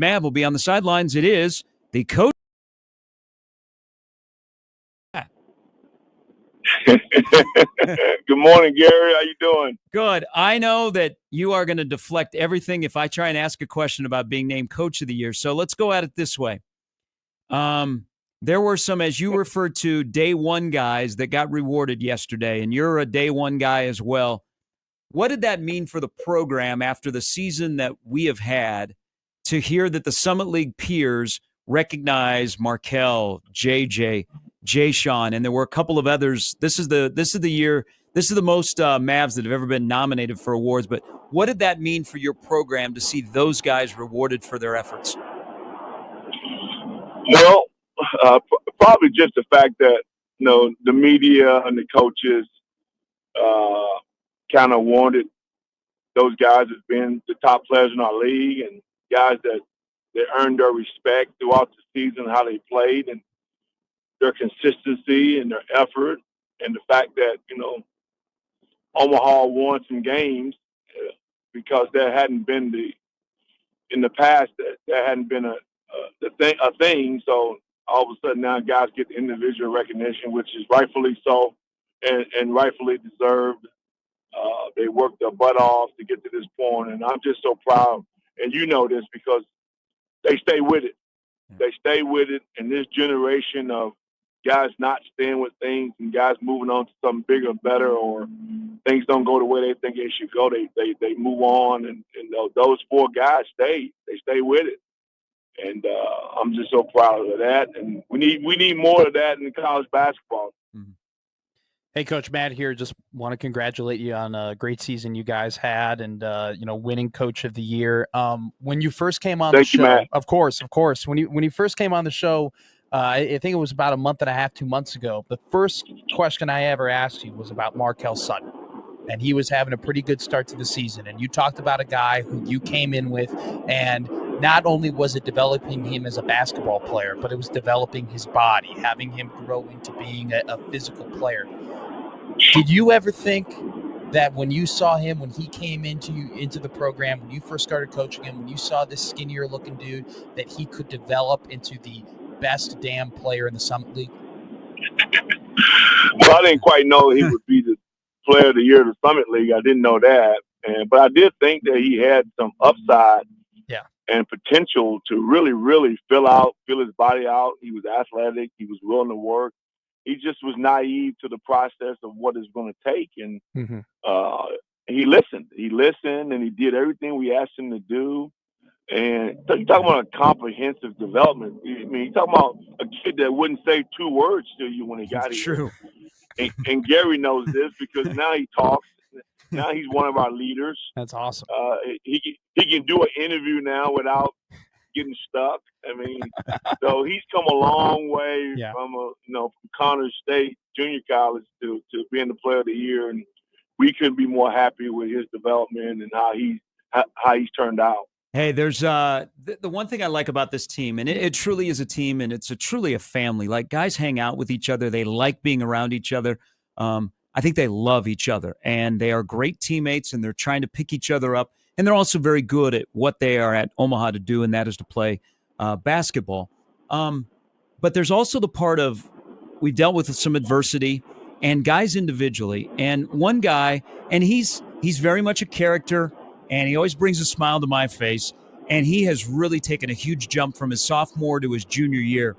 Mav will be on the sidelines. It is the coach. Good morning, Gary. How you doing? Good. I know that you are going to deflect everything if I try and ask a question about being named Coach of the Year. So let's go at it this way. There were some, as you referred to, day one guys that got rewarded yesterday, and you're a day one guy as well. What did that mean for the program after the season that we have had to hear that the Summit League peers recognize Markel, JJ, Jay-Sean, and there were a couple of others. This is the year. This is the most Mavs that have ever been nominated for awards. But what did that mean for your program to see those guys rewarded for their efforts? Well, probably just the fact that the media and the coaches kind of wanted those guys as being the top players in our league and guys that earned their respect throughout the season, how they played and their consistency and their effort, and the fact that Omaha won some games because there hadn't been in the past there hadn't been a thing. So all of a sudden now guys get individual recognition, which is rightfully so and rightfully deserved. They worked their butt off to get to this point, and I'm just so proud. And you know this because they stay with it. They stay with it. And this generation of guys not staying with things and guys moving on to something bigger and better, or things don't go the way they think they should go, they move on. And those four guys stay. They stay with it. And I'm just so proud of that. And we need more of that in college basketball. Mm-hmm. Hey, Coach Matt here. Just want to congratulate you on a great season you guys had, and winning Coach of the Year. When you first came on the show, Matt. of course. When you first came on the show, I think it was about a month and a half, 2 months ago. The first question I ever asked you was about Markel Sutton, and he was having a pretty good start to the season. And you talked about a guy who you came in with, and not only was it developing him as a basketball player, but it was developing his body, having him grow into being a physical player. Did you ever think that when you saw him, when he came into the program, when you first started coaching him, when you saw this skinnier looking dude, that he could develop into the best damn player in the Summit League? Well, I didn't quite know he would be the player of the year of the Summit League. I didn't know that. But I did think that he had some upside and potential to really, really fill his body out. He was athletic. He was willing to work. He just was naive to the process of what it's going to take. And he listened. He listened, and he did everything we asked him to do. And you're talking about a comprehensive development. I mean, you're talking about a kid that wouldn't say 2 words to you when he got here. True. And Gary knows this because now he talks. Now he's one of our leaders. That's awesome. He can do an interview now without getting stuck. I mean, so he's come a long way from from Connors State Junior College to being the player of the year, and we couldn't be more happy with his development and how he's turned out. Hey, there's the one thing I like about this team, and it truly is a team, and it's truly a family. Like, guys hang out with each other. They like being around each other. I think they love each other, and they are great teammates, and they're trying to pick each other up. And they're also very good at what they are at Omaha to do, and that is to play basketball. But there's also the part of we've dealt with some adversity and guys individually. And one guy, and he's very much a character, and he always brings a smile to my face. And he has really taken a huge jump from his sophomore to his junior year.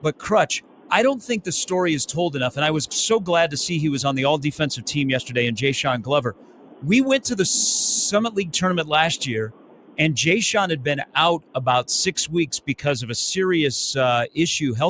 But Crutch, I don't think the story is told enough. And I was so glad to see he was on the all-defensive team yesterday, and Jay-Sean Glover. We went to the Summit League tournament last year, and Jay-Sean had been out about 6 weeks because of a serious health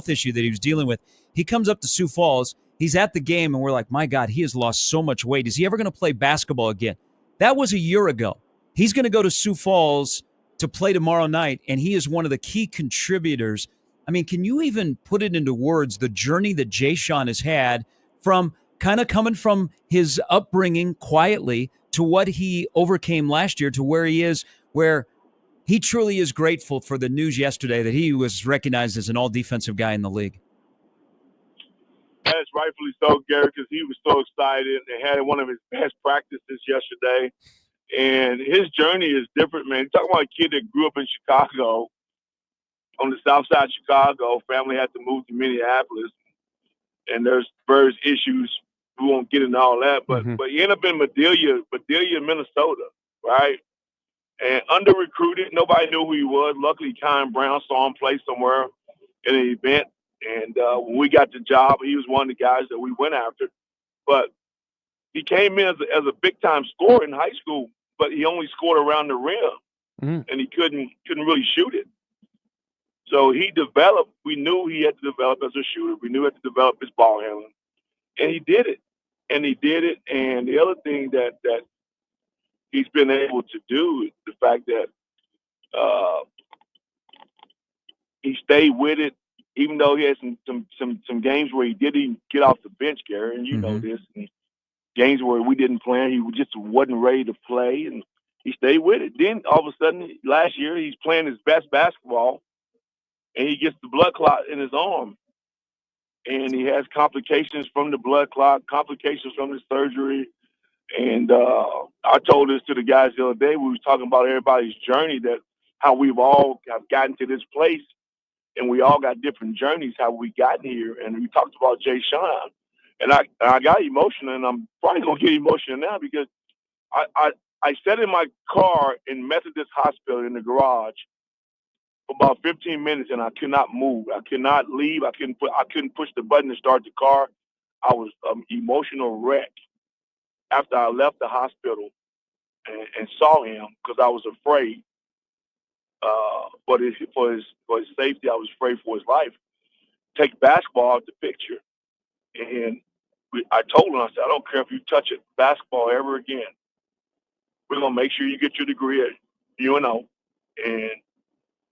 issue that he was dealing with. He comes up to Sioux Falls. He's at the game, and we're like, my God, he has lost so much weight. Is he ever going to play basketball again? That was a year ago. He's going to go to Sioux Falls to play tomorrow night, and he is one of the key contributors. I mean, can you even put it into words, the journey that Jay-Sean has had from kind of coming from his upbringing quietly to what he overcame last year to where he is, where he truly is grateful for the news yesterday that he was recognized as an all-defensive guy in the league? That's rightfully so, Gary, because he was so excited and had one of his best practices yesterday. And his journey is different, man. You're talking about a kid that grew up in Chicago on the south side of Chicago. Family had to move to Minneapolis, and there's various issues. We won't get into all that, but he ended up in Madelia, Minnesota, right? And under recruited, nobody knew who he was. Luckily, Kyle Brown saw him play somewhere in an event, and when we got the job, he was one of the guys that we went after. But he came in as a big time scorer in high school, but he only scored around the rim, and he couldn't really shoot it. So he developed. We knew he had to develop as a shooter. We knew he had to develop his ball handling, and he did it. And the other thing that he's been able to do is the fact that he stayed with it, even though he had some games where he didn't get off the bench, Gary, and you know this. And games where we didn't play, he just wasn't ready to play, and he stayed with it. Then all of a sudden, last year, he's playing his best basketball, and he gets the blood clot in his arm. And he has complications from the blood clot, complications from the surgery. And I told this to the guys the other day. We was talking about everybody's journey, that how we've all have gotten to this place, and we all got different journeys, how we gotten here. And we talked about Jay Sean. And I got emotional, and I'm probably going to get emotional now because I sat in my car in Methodist Hospital in the garage for about 15 minutes, and I could not move. I could not leave. I couldn't push the button to start the car. I was emotional wreck after I left the hospital and saw him, because I was afraid for his safety. I was afraid for his life. Take basketball out the picture. And I told him, I said, I don't care if you touch it, basketball ever again. We're going to make sure you get your degree at UNO, and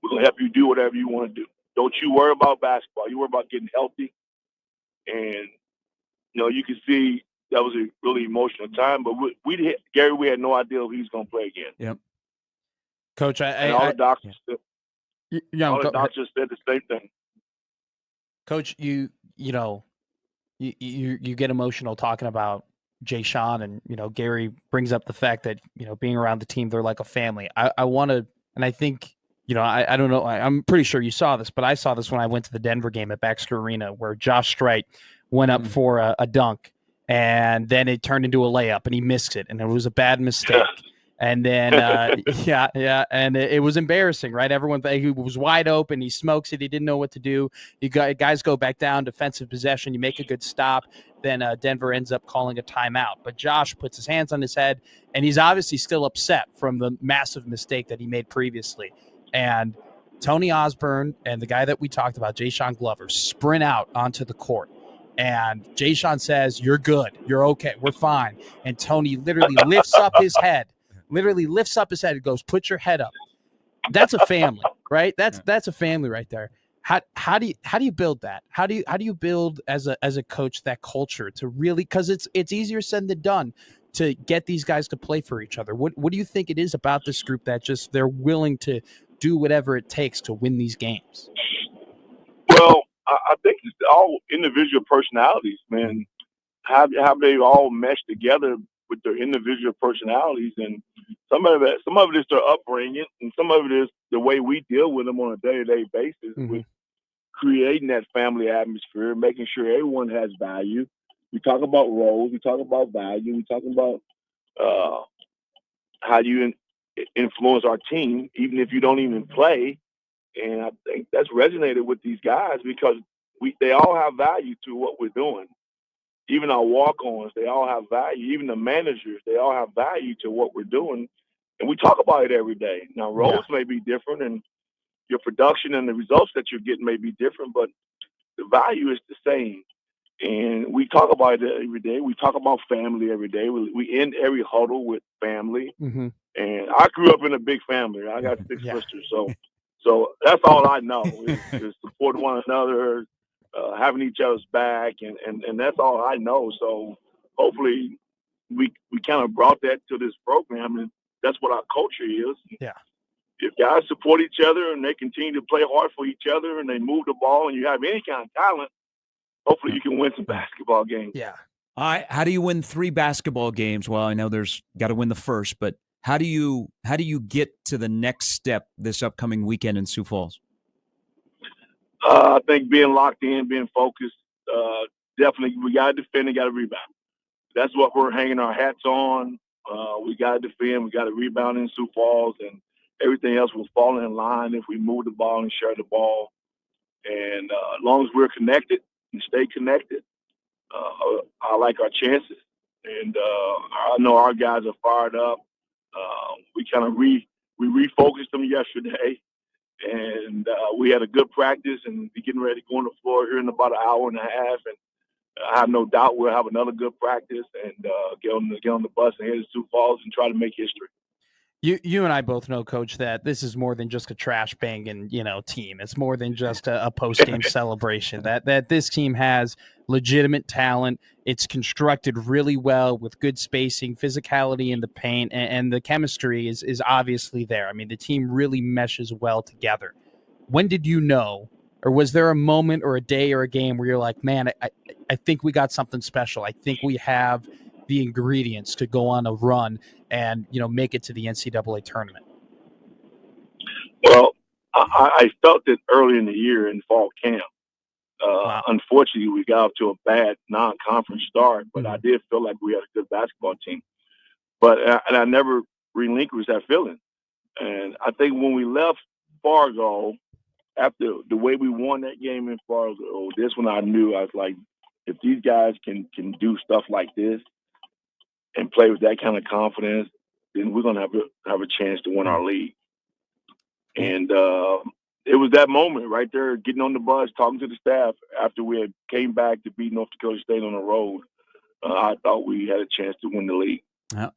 we're going to help you do whatever you want to do. Don't you worry about basketball. You worry about getting healthy. And, you can see that was a really emotional time. But Gary, we had no idea if he was going to play again. Yep. Coach, all the doctors said the same thing. Coach, you get emotional talking about Jay Sean, and Gary brings up the fact that being around the team, they're like a family. I want to, and I think I don't know, I'm pretty sure you saw this, but I saw this when I went to the Denver game at Baxter Arena, where Josh Strite went up for a dunk, and then it turned into a layup, and he missed it, and it was a bad mistake. And then, and it was embarrassing, right? Everyone, he was wide open. He smokes it. He didn't know what to do. Guys go back down, defensive possession. You make a good stop. Then Denver ends up calling a timeout. But Josh puts his hands on his head, and he's obviously still upset from the massive mistake that he made previously. And Tony Osborne and the guy that we talked about, Jay Sean Glover, sprint out onto the court. And Jay Sean says, "You're good. You're okay. We're fine." And Tony literally lifts up his head. And goes, "Put your head up." That's a family, right? That's a family right there. How do you build that? How do you build as a coach that culture to really, because it's easier said than done to get these guys to play for each other. What do you think it is about this group that just they're willing to do whatever it takes to win these games? Well, I think it's all individual personalities, man. How they all mesh together with their individual personalities, and some of it is their upbringing, and some of it is the way we deal with them on a day-to-day basis, with creating that family atmosphere, making sure everyone has value. We talk about roles, we talk about value, we talk about how you influence our team, even if you don't even play. And I think that's resonated with these guys because they all have value to what we're doing. Even our walk-ons, they all have value. Even the managers, they all have value to what we're doing. And we talk about it every day. Now, roles may be different, and your production and the results that you're getting may be different, but the value is the same. And we talk about it every day. We talk about family every day. We end every huddle with family. And I grew up in a big family. I got 6 sisters, so that's all I know is support one another, having each other's back, and that's all I know. So hopefully we kind of brought that to this program, and that's what our culture is. Yeah. If guys support each other and they continue to play hard for each other and they move the ball and you have any kind of talent, hopefully you can win some basketball games. Yeah. How do you win 3 basketball games? Well, I know there's got to win the first, but how do you get to the next step this upcoming weekend in Sioux Falls? I think being locked in, being focused, definitely we got to defend and got to rebound. That's what we're hanging our hats on. We got to defend, we got to rebound in Sioux Falls, and everything else will fall in line if we move the ball and share the ball. And as long as we're connected and stay connected, I like our chances. And I know our guys are fired up. We kind of we refocused them yesterday, and we had a good practice, and we're getting ready to go on the floor here in about an hour and a half. And I have no doubt we'll have another good practice and get on the bus and head to Sioux Falls and try to make history. You and I both know, Coach, that this is more than just a trash banging, team. It's more than just a post game celebration. That this team has legitimate talent. It's constructed really well with good spacing, physicality in the paint, and the chemistry is obviously there. I mean, the team really meshes well together. When did you know, or was there a moment or a day or a game where you're like, man, I think we got something special. I think we have the ingredients to go on a run and make it to the NCAA tournament? Well, I felt it early in the year in fall camp. Wow. Unfortunately, we got off to a bad non-conference start, but I did feel like we had a good basketball team. But and I never relinquished that feeling. And I think when we left Fargo, after the way we won that game in Fargo, this one I knew I was like, if these guys can do stuff like this and play with that kind of confidence, then we're gonna have a chance to win our league. And it was that moment right there, getting on the bus, talking to the staff after we had came back to beat North Dakota State on the road. I thought we had a chance to win the league.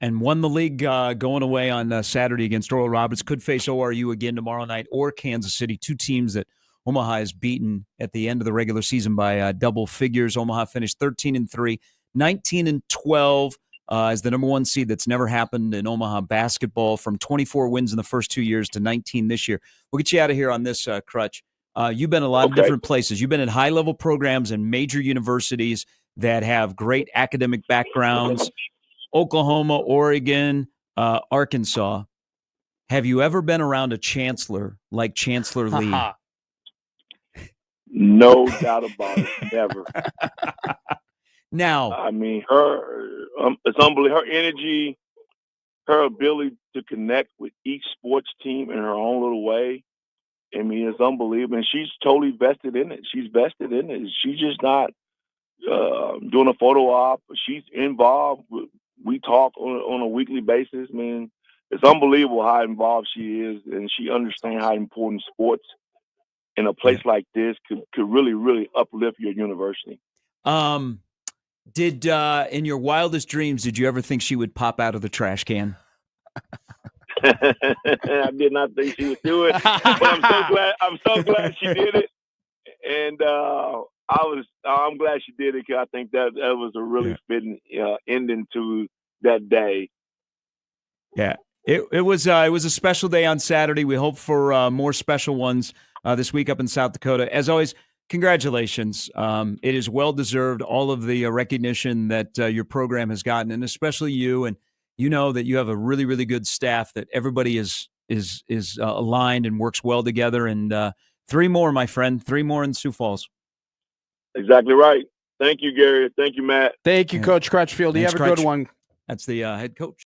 And won the league going away on Saturday against Oral Roberts. Could face ORU again tomorrow night or Kansas City, two teams that Omaha has beaten at the end of the regular season by double figures. Omaha finished 13-3, 19-12 as the number one seed. That's never happened in Omaha basketball, from 24 wins in the first 2 years to 19 this year. We'll get you out of here on this, Crutch. You've been a lot of different places. You've been at high-level programs and major universities that have great academic backgrounds. Oklahoma, Oregon, Arkansas. Have you ever been around a chancellor like Chancellor Lee? No doubt about it. Never. Now, I mean, it's unbelievable. Her energy, her ability to connect with each sports team in her own little way. I mean, it's unbelievable. And she's totally vested in it. She's vested in it. She's just not doing a photo op. She's involved. We talk on a weekly basis. I mean, it's unbelievable how involved she is, and she understands how important sports in a place like this could really, really uplift your university. Did in your wildest dreams, did you ever think she would pop out of the trash can? I did not think she would do it, but I'm so glad she did it, and I'm glad she did it, because I think that was a really fitting ending to that day. Yeah, it was a special day on Saturday. We hope for more special ones this week up in South Dakota. As always, congratulations. It is well deserved, all of the recognition that your program has gotten, and especially you. And you know that you have a really, really good staff, that everybody is aligned and works well together. And 3 more, my friend, 3 more in Sioux Falls. Exactly right. Thank you, Gary. Thank you, Matt. Thank you, Coach Crutchfield. You have a good one. That's the head coach.